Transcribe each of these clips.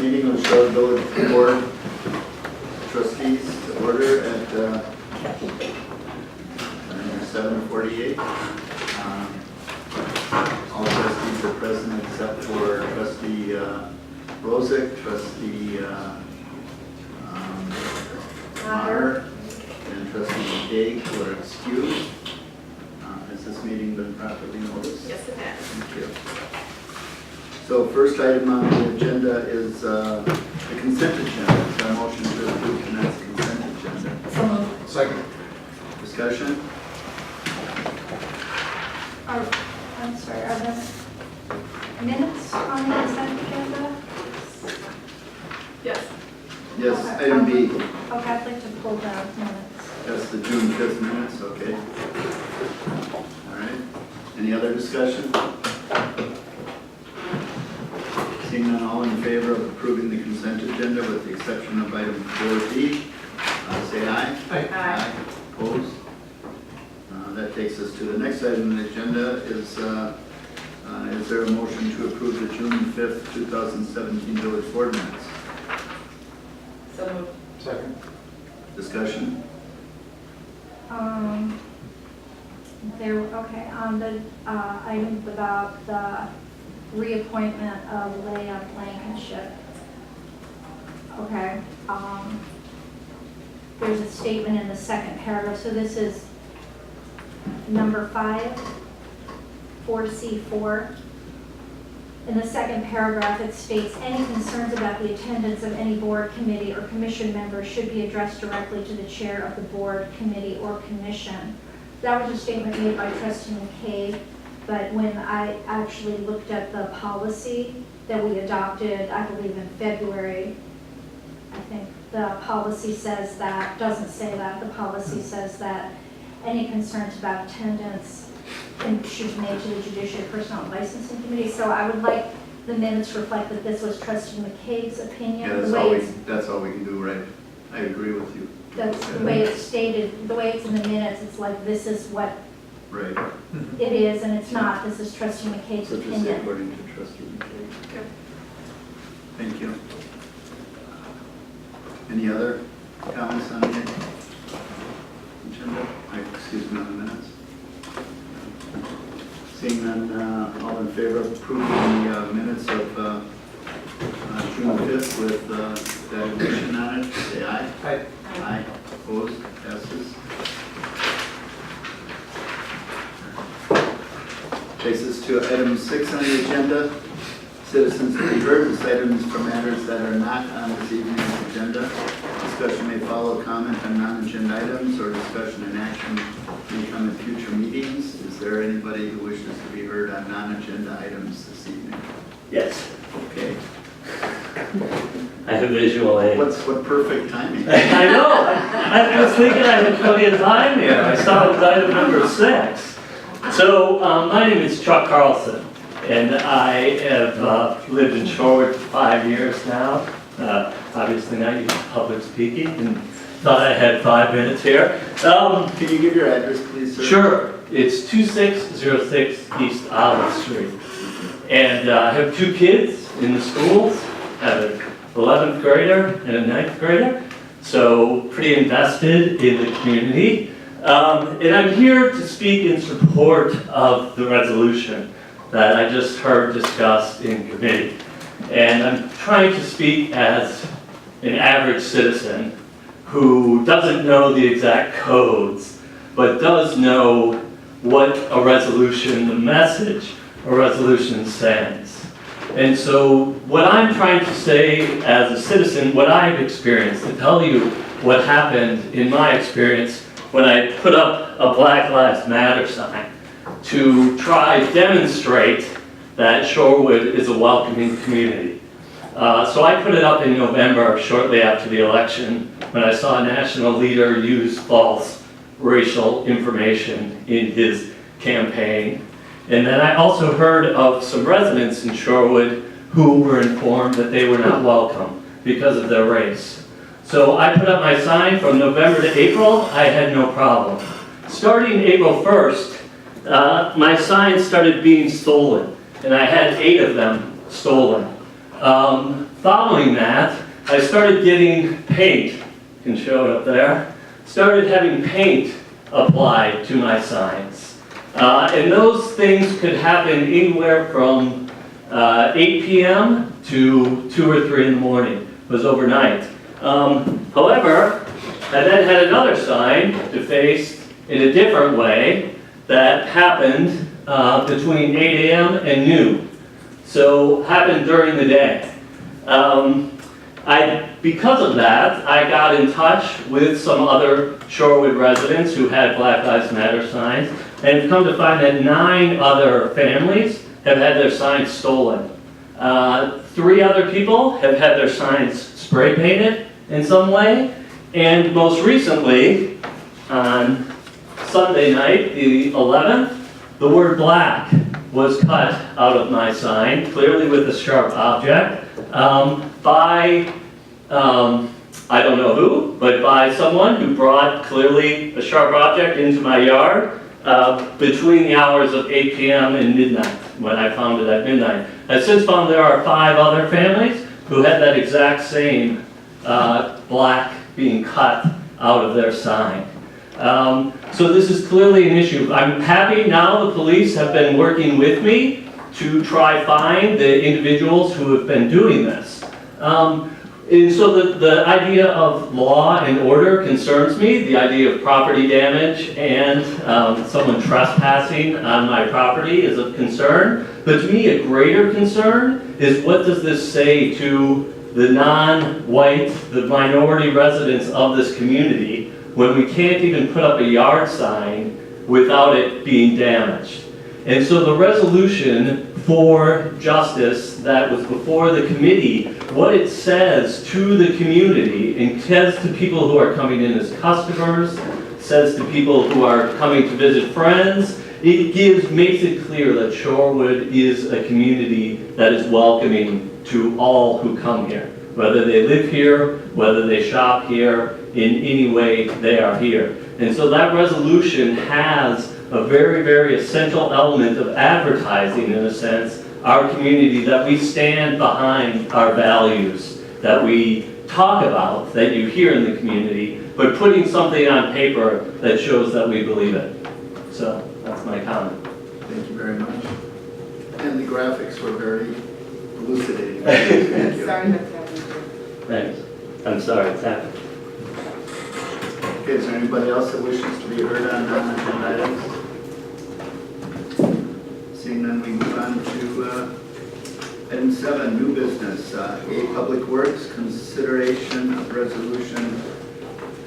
meeting of the Shorewood Board Trustees to order at 7:48. All trustees are present except for Trustee Rosick, Trustee Maher, and Trustee McKay, who are excused. Has this meeting been properly noticed? Yes, it has. Thank you. So first item on the agenda is the consent agenda. Is there a motion to approve tonight's consent agenda? So moved. Second. Discussion? I'm sorry, are there minutes on the consent agenda? Yes. Yes, item B. Okay, I'd like to pull the minutes. That's the June 5th minutes, okay. All right. Any other discussion? Seeing none, all in favor of approving the consent agenda with the exception of item 4D, say aye. Aye. Opposed? That takes us to the next item on the agenda is there a motion to approve the June 5th, 2017 village board minutes? So moved. Second. Discussion? On the item about the reappointment of Leah Blankenship. Okay, there's a statement in the second paragraph, so this is number 5, 4C4. In the second paragraph, it states, any concerns about the attendance of any board, committee, or commission member should be addressed directly to the chair of the board, committee, or commission. That was a statement made by Trustee McKay, but when I actually looked at the policy that we adopted, I believe in February, I think the policy says that, doesn't say that, the policy says that any concerns about attendance should be made to the Judiciary Personnel and Licensing Committee. So I would like the minutes to reflect that this was Trustee McKay's opinion. Yeah, that's all we can do, right? I agree with you. That's the way it's stated, the way it's in the minutes, it's like this is what Right. it is, and it's not. This is Trustee McKay's So just opinion. according to Trustee McKay. Okay. Thank you. Any other comments on the agenda? Excuse me, on the minutes? Seeing none, all in favor of approving the minutes of June 5th with that addition on it, say aye. Aye. Aye. Opposed? Passes. Takes us to item 6 on the agenda. Citizens to be heard. This item is for matters that are not on this evening's agenda. Discussion may follow comment on non-agenda items, or discussion and action may come in future meetings. Is there anybody who wishes to be heard on non-agenda items this evening? Yes, Okay. I have visual aid. What perfect timing. I know, I was thinking I had plenty of time here. I saw it was item number 6. So, my name is Chuck Carlson, and I have lived in Shorewood for 5 years now. Obviously not used to public speaking, and thought I had 5 minutes here. Can you give your address, please, sir? Sure, it's 2606 East Olive Street. And I have 2 kids in the schools. I have an 11th grader and a 9th grader, so pretty invested in the community. And I'm here to speak in support of the resolution that I just heard discussed in committee. And I'm trying to speak as an average citizen who doesn't know the exact codes, but does know what a resolution, the message a resolution sends. And so what I'm trying to say as a citizen, what I've experienced, to tell you what happened in my experience when I put up a Black Lives Matter sign to try to demonstrate that Shorewood is a welcoming community. So I put it up in November, shortly after the election, when I saw a national leader use false racial information in his campaign. And then I also heard of some residents in Shorewood who were informed that they were not welcome because of their race. So I put up my sign from November to April. I had no problem. Starting April 1st, my signs started being stolen, and I had 8 of them stolen. Following that, I started getting paint, you can show it up there, started having paint applied to my signs. And those things could happen anywhere from 8 p.m. to 2 or 3 in the morning. It was overnight. However, I then had another sign defaced in a different way that happened between 8 a.m. and noon. So happened during the day. Because of that, I got in touch with some other Shorewood residents who had Black Lives Matter signs, and have come to find that 9 other families have had their signs stolen. 3 other people have had their signs spray painted in some way, and most recently, on Sunday night, the 11th, the word black was cut out of my sign, clearly with a sharp object, by, I don't know who, but by someone who brought clearly a sharp object into my yard between the hours of 8 p.m. and midnight, when I found it at midnight. I've since found there are 5 other families who had that exact same black being cut out of their sign. So this is clearly an issue. I'm happy now the police have been working with me to try find the individuals who have been doing this. And so the idea of law and order concerns me, the idea of property damage and someone trespassing on my property is of concern. But to me, a greater concern is what does this say to the non-white, the minority residents of this community when we can't even put up a yard sign without it being damaged. And so the resolution for justice that was before the committee, what it says to the community and says to people who are coming in as customers, says to people who are coming to visit friends, it makes it clear that Shorewood is a community that is welcoming to all who come here. Whether they live here, whether they shop here, in any way they are here. And so that resolution has a very, very essential element of advertising, in a sense, our community, that we stand behind our values, that we talk about, that you hear in the community, but putting something on paper that shows that we believe it. So that's my comment. Thank you very much. And the graphics were very elucidating. Thank you. Sorry that's happening. Thanks. I'm sorry it's happened. Okay, is there anybody else that wishes to be heard on non-agenda items? Seeing none, we move on to item 7, new business. A, Public Works, consideration of resolution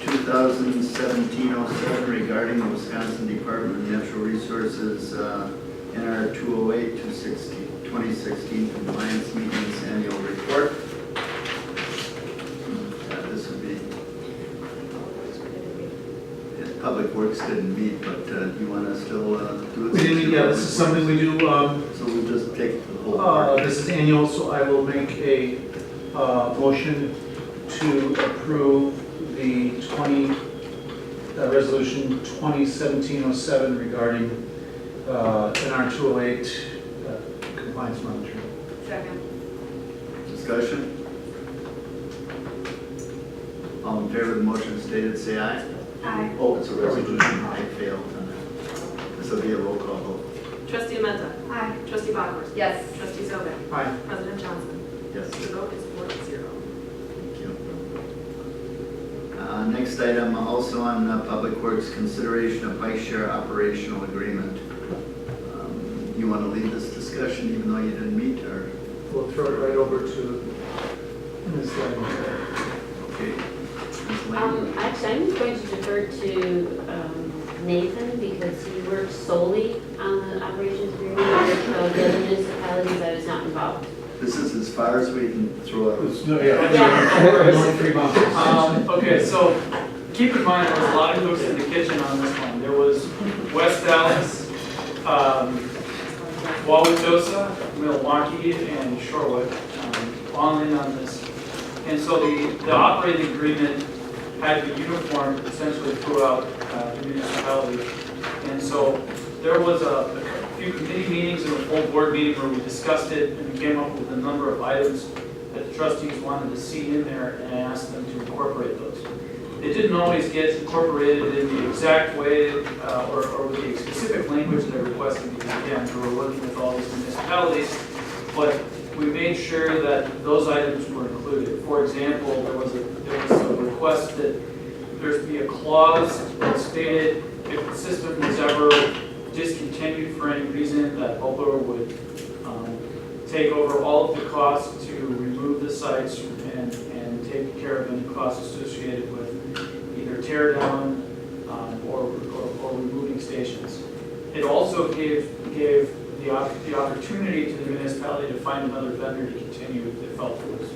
2017-07 regarding the Wisconsin Department of Natural Resources NR 208-2016 compliance meetings annual report. This would be, Public Works didn't meet, but you want to still do it? We didn't, yeah, this is something we do, So we'll just take the whole part. this is annual, so I will make a motion to approve the resolution 2017-07 regarding NR 208 compliance monitoring. Second. Discussion? All in favor of the motion stated, say aye. Aye. Oh, it's a resolution. I failed on that. This will be a roll call vote. Trustee Amenta. Aye. Trustee Bachworth. Yes. Trustee Zobek. Aye. President Johnson. Yes. The vote is 4-0. Thank you. Next item, also on Public Works, consideration of bike share operational agreement. You want to lead this discussion even though you didn't meet, or? We'll throw it right over to Ms. Lang. Okay. Ms. Lane? Actually, I'm going to defer to Nathan because he works solely on the operations agreement with the other municipalities. I was not involved. This is as far as we can throw out. No, Yeah. Only 3 months. Okay, so keep in mind, there was a lot of cooks in the kitchen on this one. There was West Dallas, Wauwatosa, Milwaukee, and Shorewood, all in on this. And so the operating agreement had to be uniform essentially throughout the municipality. And so there was a few few committee meetings and a full board meeting where we discussed it and we came up with a number of items that the trustees wanted to see in there, and I asked them to incorporate those. It didn't always get incorporated in the exact way or with the specific language that I requested, because again, we were working with all these municipalities, but we made sure that those items were included. For example, there was a request that there be a clause that stated if the system was ever discontinued for any reason, that Butler would take over all of the costs to remove the sites and take care of any costs associated with either tear down or removing stations. It also gave the opportunity to the municipality to find another vendor to continue if they felt it was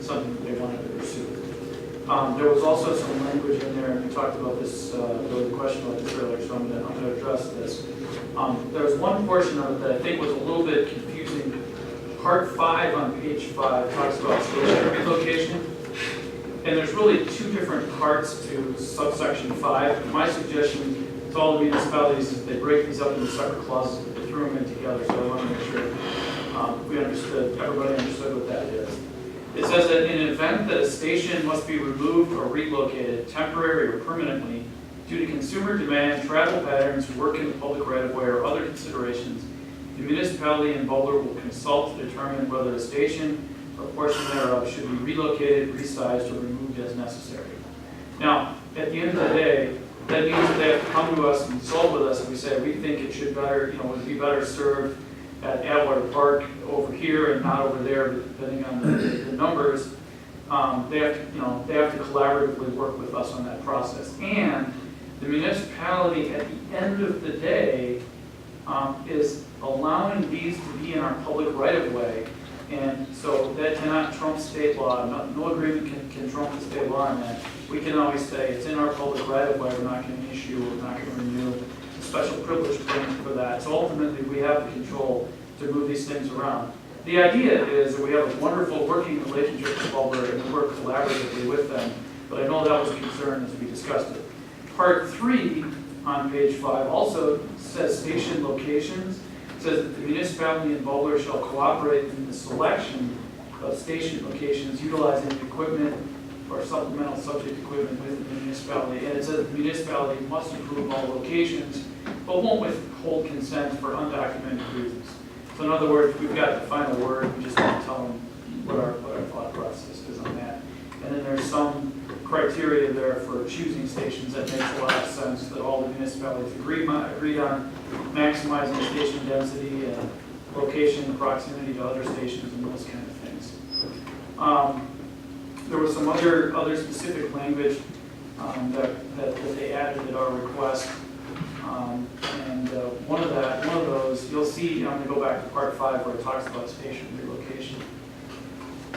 something that they wanted to pursue. There was also some language in there, and we talked about this, there was a question about this earlier, so I'm going to address this. There was one portion of it that I think was a little bit confusing. Part 5 on page 5 talks about station relocation, and there's really two different parts to subsection 5. My suggestion to all the municipalities is they break these up into separate clauses, but they threw them in together, so I want to make sure everybody understood what that is. It says that in an event that a station must be removed or relocated, temporary or permanently, due to consumer demand, travel patterns, work in the public right-of-way, or other considerations, the municipality in Boulder will consult to determine whether a station or portion thereof should be relocated, resized, or removed as necessary. Now, at the end of the day, that means that they have to come to us and consult with us, and we say we think it should would be better served at Atwater Park over here and not over there, depending on the numbers. They have to collaboratively work with us on that process. And the municipality, at the end of the day, is allowing these to be in our public right-of-way, and so that cannot trump state law. No agreement can trump the state law on that. We can always say it's in our public right-of-way. We're not going to issue, we're not going to renew a special privilege permit for that. So ultimately, we have the control to move these things around. The idea is that we have a wonderful working relationship with Boulder and we work collaboratively with them, but I know that was a concern as we discussed it. Part 3 on page 5 also says station locations. It says that the municipality in Boulder shall cooperate in the selection of station locations utilizing equipment or supplemental subject equipment within the municipality. And it says that the municipality must approve all locations, but won't withhold consent for undocumented reasons. So in other words, we've got the final word, we just want to tell them what our thought process is on that. And then there's some criteria there for choosing stations that makes a lot of sense, that all the municipalities agreed on, maximizing station density and location and proximity to other stations and those kind of things. There was some other specific language that they added at our request. One of those, you'll see, I'm going to go back to part 5 where it talks about station relocation.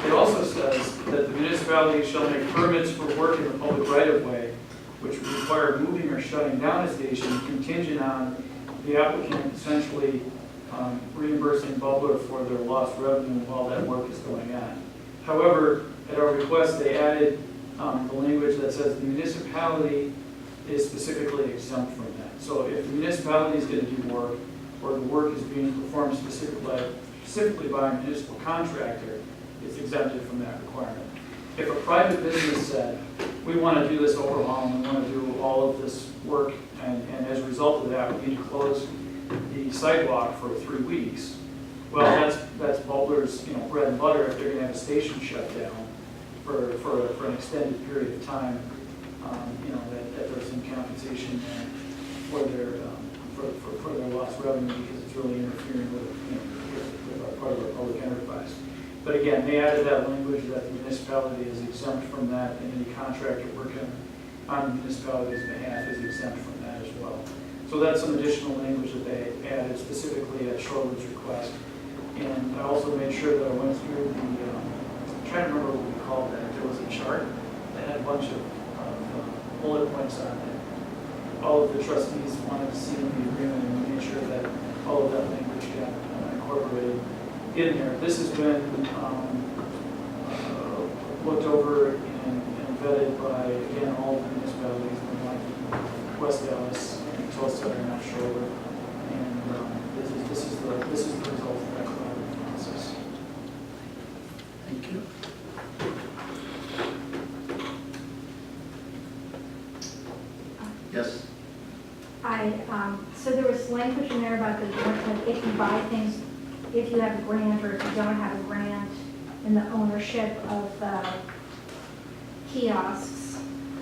It also says that the municipality shall make permits for work in the public right-of-way, which would require moving or shutting down a station contingent on the applicant essentially reimbursing Butler for their lost revenue while that work is going on. However, at our request, they added the language that says the municipality is specifically exempt from that. So if the municipality is going to do work, or the work is being performed specifically by a municipal contractor, it's exempted from that requirement. If a private business said, we want to do this overhaul, and we want to do all of this work, and as a result of that, we need to close the sidewalk for 3 weeks, well, that's Butler's bread and butter if they're going to have a station shut down for an extended period of time. That there's some compensation there for their lost revenue because it's really interfering with our part of our public enterprise. But again, they added that language that the municipality is exempt from that, and any contractor working on the municipality's behalf is exempt from that as well. So that's some additional language that they added specifically at Shorewood's request. And I also made sure that I went through I'm trying to remember what we called that. There was a chart that had a bunch of bullet points on it. All of the trustees wanted to see in the agreement, and we made sure that all of that language got incorporated in there. This has been looked over and vetted by, again, all of the municipalities in West Dallas, and Tulsa, and Shorewood. And This is the result of that collaborative process. Thank you. Yes? So there was language in there about the, like, if you buy things, if you have a grant or if you don't have a grant, and the ownership of the kiosks.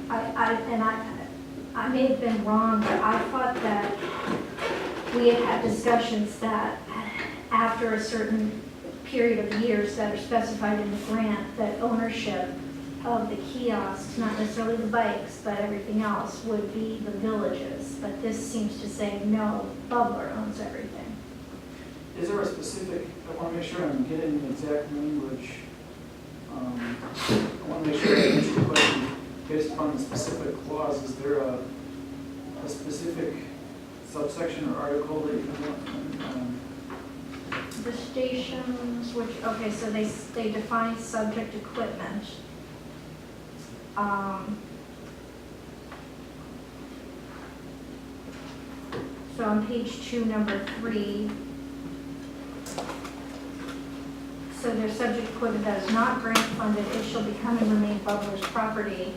I may have been wrong, but I thought that we had had discussions that after a certain period of years that are specified in the grant, that ownership of the kiosks, not necessarily the bikes, but everything else, would be the villages. But this seems to say, no, Butler owns everything. Is there a specific, I want to make sure I'm getting the exact language. I want to make sure I answer the question based upon the specific clause. Is there a specific subsection or article that you want? The stations, which, okay, so they define subject equipment. So on page 2, number 3, so their subject equipment that is not grant funded, it shall become and remain Butler's property.